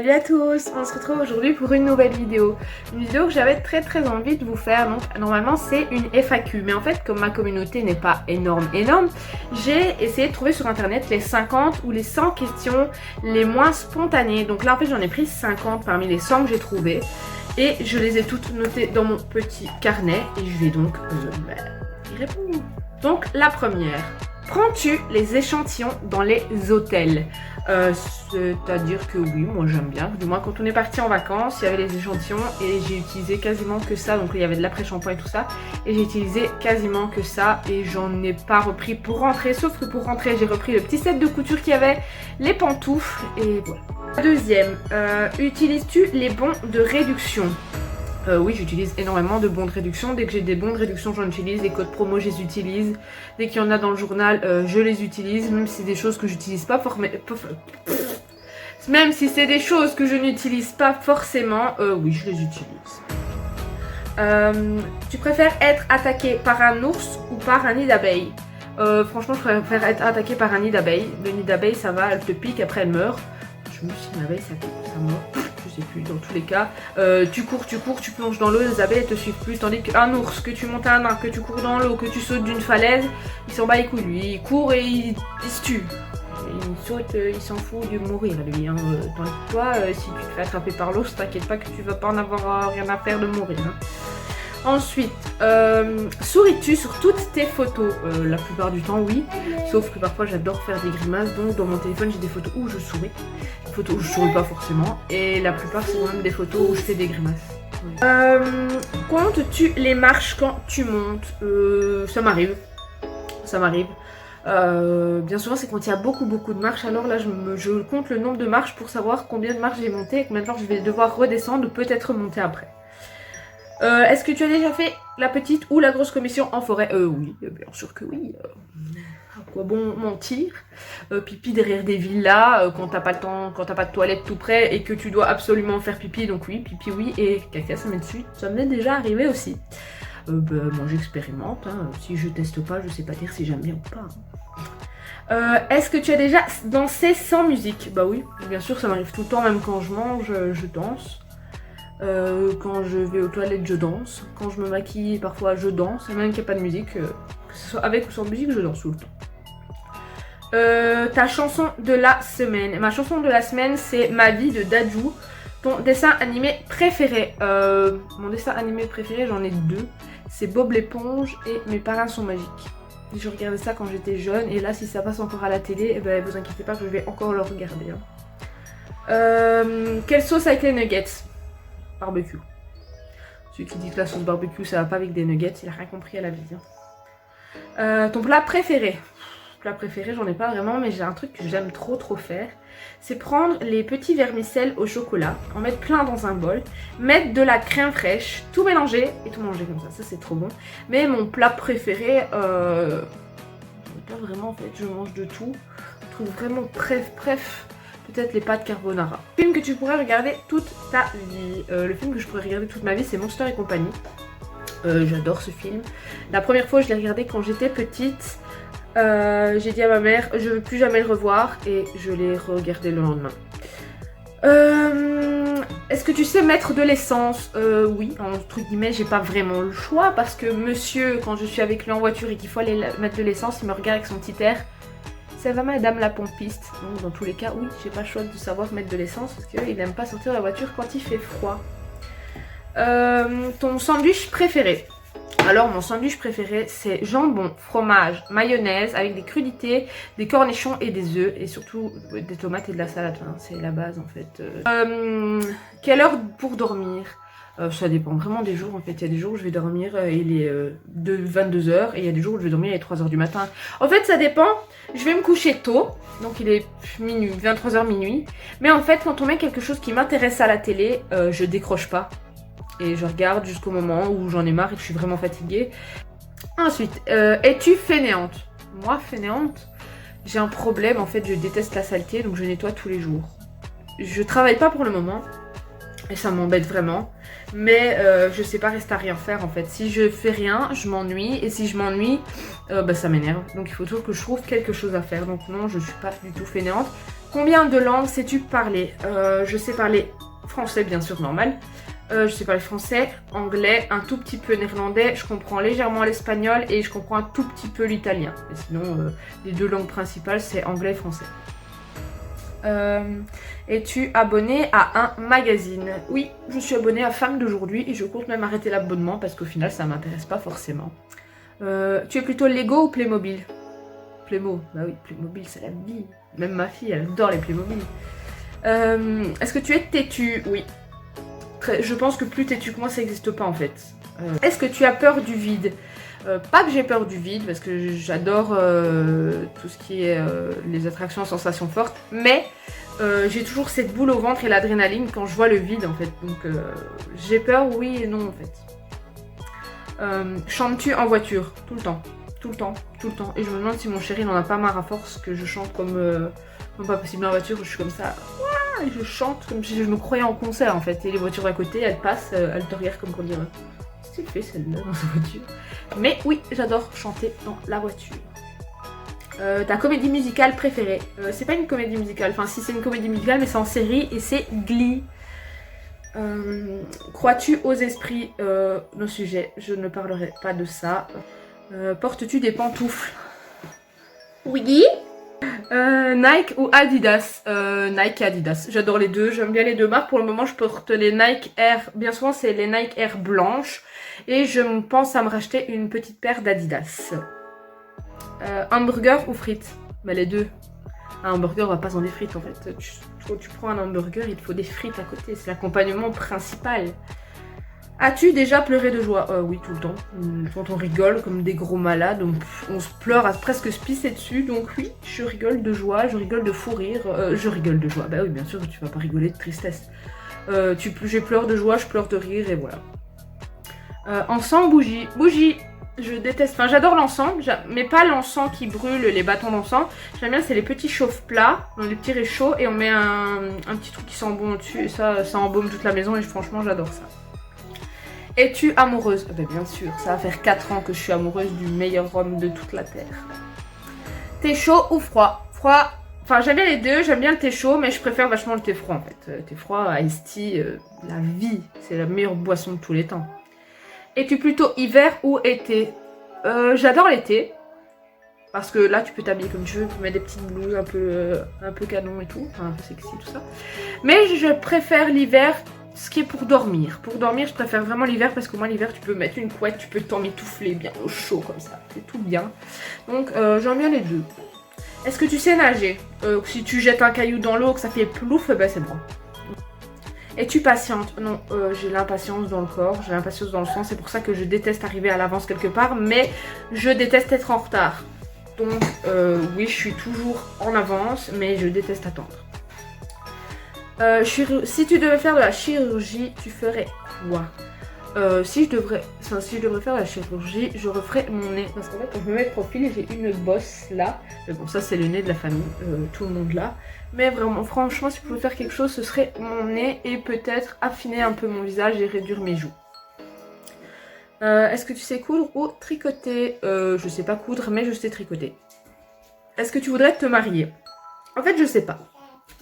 Salut à tous, on se retrouve aujourd'hui pour une nouvelle vidéo. Une vidéo que j'avais très envie de vous faire. Donc normalement c'est une FAQ, mais en fait comme ma communauté n'est pas énorme, j'ai essayé de trouver sur internet les 50 ou les 100 questions les moins spontanées. Donc là en fait j'en ai pris 50 parmi les 100 que j'ai trouvées. Et je les ai toutes notées dans mon petit carnet et je vais donc y répondre. Donc la première. Prends-tu les échantillons dans les hôtels? C'est-à-dire que oui, moi j'aime bien. Du moins quand on est parti en vacances, il y avait les échantillons et j'ai utilisé quasiment que ça. Donc il y avait de l'après-shampoing et tout ça. Et j'ai utilisé quasiment que ça et j'en ai pas repris pour rentrer. Sauf que pour rentrer, j'ai repris le petit set de couture qu'il y avait, les pantoufles et voilà. Deuxième, utilises-tu les bons de réduction? Oui, j'utilise énormément de bons de réduction. Dès que j'ai des bons de réduction, j'en utilise. Les codes promo, je les utilise. Dès qu'il y en a dans le journal, je les utilise. Même si c'est des choses que j'utilise pas Même si c'est des choses que je n'utilise pas forcément, oui, je les utilise. Tu préfères être attaqué par un ours ou par un nid d'abeilles? Franchement, je préfère être attaqué par un nid d'abeilles. Le nid d'abeille, ça va, elle te pique, après elle meurt. Je me suis dit, une abeille, ça pique, ça meurt. Je sais plus, dans tous les cas, tu cours, tu plonges dans l'eau, les abeilles elles te suivent plus, tandis qu'un ours, que tu montes un arbre, que tu cours dans l'eau, que tu sautes d'une falaise, il s'en bat les couilles, lui, il court et il se tue. Il saute, il s'en fout de mourir lui, hein. Tandis que toi, si tu te fais attraper par l'ours, t'inquiète pas que tu vas pas en avoir rien à faire de mourir. Hein. Ensuite, souris-tu sur toutes tes photos? La plupart du temps, oui. Sauf que parfois, j'adore faire des grimaces. Donc, dans mon téléphone, j'ai des photos où je souris. Des photos où je souris pas forcément. Et la plupart, c'est quand même des photos où je fais des grimaces. Ouais. Comptes-tu les marches quand tu montes? Ça m'arrive. Ça m'arrive. Bien souvent, c'est quand il y a beaucoup de marches. Alors là, je compte le nombre de marches pour savoir combien de marches j'ai monté et combien de fois je vais devoir redescendre ou peut-être monter après. Est-ce que tu as déjà fait la petite ou la grosse commission en forêt? Oui, bien sûr que oui. À quoi bon mentir? Pipi derrière des villas, quand t'as pas le temps, quand t'as pas de toilette tout près et que tu dois absolument faire pipi, donc oui, pipi oui, et caca ça m'est dessus. Ça m'est déjà arrivé aussi. Moi j'expérimente, hein. Si je teste pas, je sais pas dire si j'aime bien ou pas. Est-ce que tu as déjà dansé sans musique? Bah oui, bien sûr, ça m'arrive tout le temps, même quand je mange, je danse. Quand je vais aux toilettes, je danse. Quand je me maquille, parfois je danse. Et même qu'il n'y a pas de musique, que ce soit avec ou sans musique, je danse tout le temps. Ta chanson de la semaine. Ma chanson de la semaine, c'est Ma vie de Dadju. Ton dessin animé préféré? Mon dessin animé préféré, j'en ai deux. C'est Bob l'éponge et Mes parents sont magiques. Je regardais ça quand j'étais jeune. Et là, si ça passe encore à la télé, eh ben, vous inquiétez pas que je vais encore le regarder. Hein. Quelle sauce avec les nuggets? Barbecue. Celui qui dit que la sauce barbecue ça va pas avec des nuggets, il a rien compris à la vie. Hein. Ton plat préféré? Plat préféré, j'en ai pas vraiment, mais j'ai un truc que j'aime trop faire. C'est prendre les petits vermicelles au chocolat, en mettre plein dans un bol, mettre de la crème fraîche, tout mélanger et tout manger comme ça. Ça c'est trop bon. Mais mon plat préféré, pas vraiment en fait, je mange de tout. Je trouve vraiment bref. Peut-être les pâtes carbonara. Film que tu pourrais regarder toute ta vie. Le film que je pourrais regarder toute ma vie, c'est Monster et compagnie. J'adore ce film. La première fois, je l'ai regardé quand j'étais petite. J'ai dit à ma mère, je veux plus jamais le revoir. Et je l'ai regardé le lendemain. Est-ce que tu sais mettre de l'essence? Oui, entre guillemets, j'ai pas vraiment le choix. Parce que monsieur, quand je suis avec lui en voiture et qu'il faut aller mettre de l'essence, il me regarde avec son petit air. Ça va madame la pompiste. Donc dans tous les cas, oui, j'ai pas le choix de savoir mettre de l'essence parce qu'il n'aime pas sortir de la voiture quand il fait froid. Ton sandwich préféré? Alors mon sandwich préféré c'est jambon, fromage, mayonnaise avec des crudités, des cornichons et des œufs et surtout des tomates et de la salade. Enfin, c'est la base en fait. Quelle heure pour dormir? Ça dépend vraiment des jours en fait. Il y a des jours où je vais dormir, il est de 22h et il y a des jours où je vais dormir, il est 3h du matin. En fait ça dépend, je vais me coucher tôt, donc il est minuit, 23h minuit. Mais en fait quand on met quelque chose qui m'intéresse à la télé, je décroche pas. Et je regarde jusqu'au moment où j'en ai marre et que je suis vraiment fatiguée. Ensuite, es-tu fainéante? Moi fainéante, j'ai un problème en fait, je déteste la saleté donc je nettoie tous les jours. Je travaille pas pour le moment. Et ça m'embête vraiment. Mais je sais pas rester à rien faire en fait. Si je fais rien, je m'ennuie. Et si je m'ennuie, bah, ça m'énerve. Donc il faut toujours que je trouve quelque chose à faire. Donc non, je suis pas du tout fainéante. Combien de langues sais-tu parler? Je sais parler français, bien sûr, normal. Je sais parler français, anglais, un tout petit peu néerlandais. Je comprends légèrement l'espagnol et je comprends un tout petit peu l'italien. Et sinon, les 2 langues principales, c'est anglais et français. Es-tu abonné à un magazine? Oui, je suis abonnée à Femme d'aujourd'hui et je compte même arrêter l'abonnement parce qu'au final ça m'intéresse pas forcément. Tu es plutôt Lego ou Playmobil? Playmo, bah oui, Playmobil c'est la vie. Même ma fille elle adore les Playmobil. Est-ce que tu es têtu? Oui. Je pense que plus têtu que moi ça n'existe pas en fait. Est-ce que tu as peur du vide? Pas que j'ai peur du vide parce que j'adore tout ce qui est les attractions, sensations fortes, mais j'ai toujours cette boule au ventre et l'adrénaline quand je vois le vide en fait. Donc j'ai peur, oui et non en fait. Chantes-tu en voiture? Tout le temps, tout le temps, tout le temps. Et je me demande si mon chéri n'en a pas marre à force que je chante comme pas possible en voiture. Je suis comme ça, et je chante comme si je me croyais en concert en fait. Et les voitures à côté, elles passent, elles te regardent comme pour dire. C'est fait celle-là dans sa voiture. Mais oui, j'adore chanter dans la voiture. Ta comédie musicale préférée? C'est pas une comédie musicale, enfin si c'est une comédie musicale mais c'est en série et c'est Glee. Crois-tu aux esprits? Nos sujets, je ne parlerai pas de ça. Portes-tu des pantoufles? Oui. Nike ou Adidas? Nike et Adidas. J'adore les deux, j'aime bien les deux marques. Pour le moment, je porte les Nike Air. Bien souvent, c'est les Nike Air blanches. Et je pense à me racheter une petite paire d'Adidas. Hamburger ou frites? Bah, les deux. Un hamburger, on va pas sans des frites en fait. Tu prends un hamburger, il te faut des frites à côté. C'est l'accompagnement principal. As-tu déjà pleuré de joie? Oui, tout le temps. Quand on rigole comme des gros malades, on se pleure à presque se pisser dessus. Donc oui, je rigole de joie, je rigole de fou rire. Je rigole de joie. Bah oui, bien sûr, tu vas pas rigoler de tristesse. Je pleure de joie, je pleure de rire et voilà. Encens ou bougie? Bougie. Je déteste, enfin j'adore l'encens, mais pas l'encens qui brûle, les bâtons d'encens. J'aime bien, c'est les petits chauffe-plats, dans les petits réchauds, et on met un petit truc qui sent bon dessus, et ça embaume toute la maison, et franchement j'adore ça. Es-tu amoureuse? Ben, bien sûr, ça va faire 4 ans que je suis amoureuse du meilleur homme de toute la terre. Thé chaud ou froid? Froid, enfin j'aime bien les deux, j'aime bien le thé chaud, mais je préfère vachement le thé froid en fait. Thé froid, iced tea, la vie, c'est la meilleure boisson de tous les temps. Es-tu plutôt hiver ou été? J'adore l'été. Parce que là, tu peux t'habiller comme tu veux. Tu peux mettre des petites blouses un peu canon et tout. Enfin, un peu sexy, tout ça. Mais je préfère l'hiver, ce qui est pour dormir. Pour dormir, je préfère vraiment l'hiver parce que moi, l'hiver, tu peux mettre une couette, tu peux t'emmitoufler bien au chaud comme ça. C'est tout bien. Donc, j'aime bien les deux. Est-ce que tu sais nager? Si tu jettes un caillou dans l'eau, que ça fait plouf, ben c'est bon. Es-tu patiente? Non, j'ai l'impatience dans le corps, j'ai l'impatience dans le sang, c'est pour ça que je déteste arriver à l'avance quelque part, mais je déteste être en retard. Donc oui, je suis toujours en avance, mais je déteste attendre. Si tu devais faire de la chirurgie, tu ferais quoi? Si je devrais faire de la chirurgie, je referais mon nez. Parce qu'en fait, quand je me mets de profil, j'ai une bosse là. Mais bon, ça c'est le nez de la famille, tout le monde là. Mais vraiment, franchement, si je pouvais faire quelque chose, ce serait mon nez et peut-être affiner un peu mon visage et réduire mes joues. Est-ce que tu sais coudre ou tricoter? Je sais pas coudre, mais je sais tricoter. Est-ce que tu voudrais te marier? En fait, je sais pas.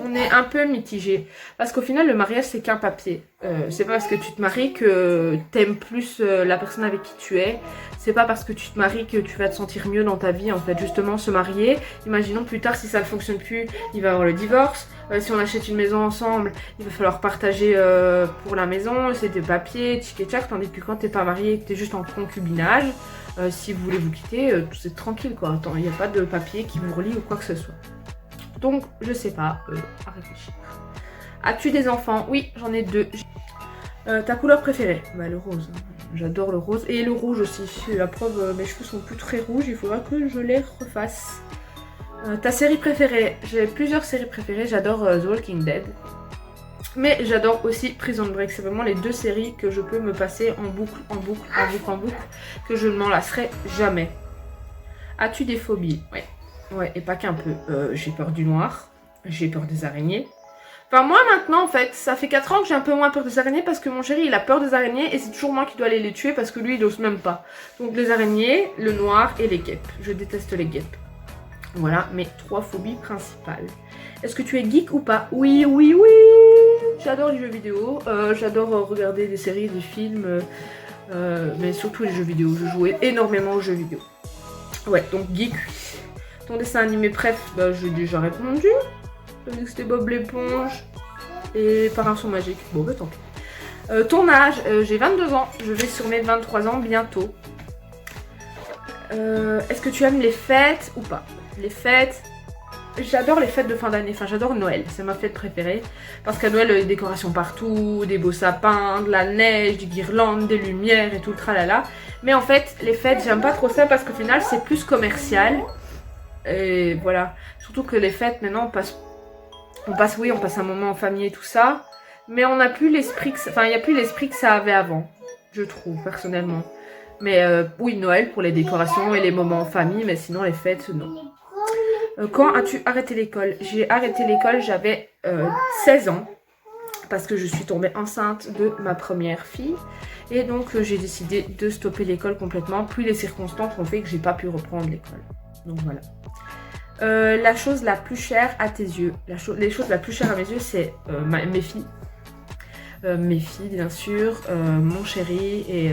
On est un peu mitigé. Parce qu'au final, le mariage, c'est qu'un papier. C'est pas parce que tu te maries que t'aimes plus la personne avec qui tu es. C'est pas parce que tu te maries que tu vas te sentir mieux dans ta vie. En fait, justement, se marier. Imaginons plus tard, si ça ne fonctionne plus, il va y avoir le divorce. Si on achète une maison ensemble, il va falloir partager pour la maison. C'est des papiers, tchic et tchac. Tandis que quand t'es pas marié et que t'es juste en concubinage, si vous voulez vous quitter, c'est tranquille quoi. Attends, il n'y a pas de papier qui vous relie ou quoi que ce soit. Donc, je sais pas, à réfléchir. As-tu des enfants? Oui, j'en ai 2. Ta couleur préférée? Bah, le rose. J'adore le rose. Et le rouge aussi. La preuve, mes cheveux sont plus très rouges. Il faudra que je les refasse. Ta série préférée? J'ai plusieurs séries préférées. J'adore The Walking Dead. Mais j'adore aussi Prison Break. C'est vraiment les 2 séries que je peux me passer en boucle, en boucle, en boucle, en boucle. Que je ne m'en lasserai jamais. As-tu des phobies? Ouais. Ouais, et pas qu'un peu. J'ai peur du noir, j'ai peur des araignées, Enfin moi maintenant en fait, ça fait 4 ans que j'ai un peu moins peur des araignées parce que mon chéri il a peur des araignées et c'est toujours moi qui dois aller les tuer parce que lui il ose même pas. Donc les araignées, le noir et les guêpes. Je déteste les guêpes. Voilà mes 3 phobies principales. Est-ce que tu es geek ou pas? Oui, oui, oui. J'adore les jeux vidéo, j'adore regarder des séries, des films, mais surtout les jeux vidéo. Je jouais énormément aux jeux vidéo. Ouais, donc geek. Ton dessin animé préf, bah j'ai déjà répondu. J'ai dit que c'était Bob l'éponge et Pinceau magique. Bon bah tant pis. Ton âge, j'ai 22 ans, je vais sur mes 23 ans bientôt. Est-ce que tu aimes les fêtes ou pas? Les fêtes, j'adore les fêtes de fin d'année, enfin j'adore Noël, c'est ma fête préférée. Parce qu'à Noël, il y a des décorations partout, des beaux sapins, de la neige, des guirlandes, des lumières et tout le tralala. Mais en fait, les fêtes, j'aime pas trop ça parce qu'au final, c'est plus commercial. Et voilà, surtout que les fêtes, maintenant, on passe un moment en famille et tout ça. Mais on n'a plus l'esprit que il n'y a plus l'esprit que ça avait avant, je trouve, personnellement. Mais oui, Noël pour les décorations et les moments en famille, mais sinon les fêtes, non. Quand as-tu arrêté l'école? J'ai arrêté l'école, j'avais 16 ans. Parce que je suis tombée enceinte de ma première fille. Et donc j'ai décidé de stopper l'école complètement. Puis les circonstances ont fait que j'ai pas pu reprendre l'école. Donc voilà. La chose la plus chère à tes yeux. Les choses la plus chères à mes yeux, c'est mes filles. Mes filles bien sûr, mon chéri et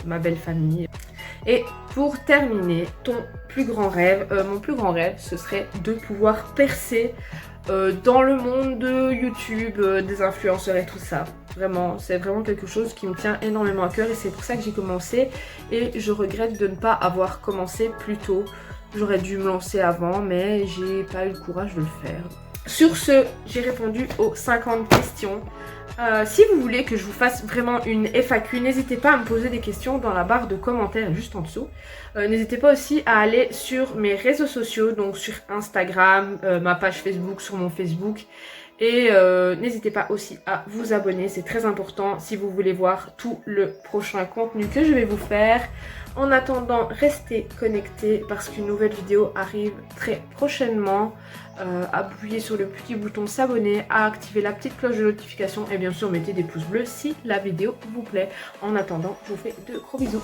ma belle famille. Et pour terminer, ton plus grand rêve, mon plus grand rêve, ce serait de pouvoir percer dans le monde de YouTube, des influenceurs et tout ça. Vraiment, c'est vraiment quelque chose qui me tient énormément à cœur et c'est pour ça que j'ai commencé. Et je regrette de ne pas avoir commencé plus tôt. J'aurais dû me lancer avant, mais j'ai pas eu le courage de le faire. Sur ce, j'ai répondu aux 50 questions. Si vous voulez que je vous fasse vraiment une FAQ, n'hésitez pas à me poser des questions dans la barre de commentaires juste en dessous. N'hésitez pas aussi à aller sur mes réseaux sociaux, donc sur Instagram, ma page Facebook, sur mon Facebook. Et n'hésitez pas aussi à vous abonner, c'est très important si vous voulez voir tout le prochain contenu que je vais vous faire. En attendant, restez connectés parce qu'une nouvelle vidéo arrive très prochainement. Appuyez sur le petit bouton s'abonner, à activer la petite cloche de notification et bien sûr mettez des pouces bleus si la vidéo vous plaît. En attendant, je vous fais de gros bisous.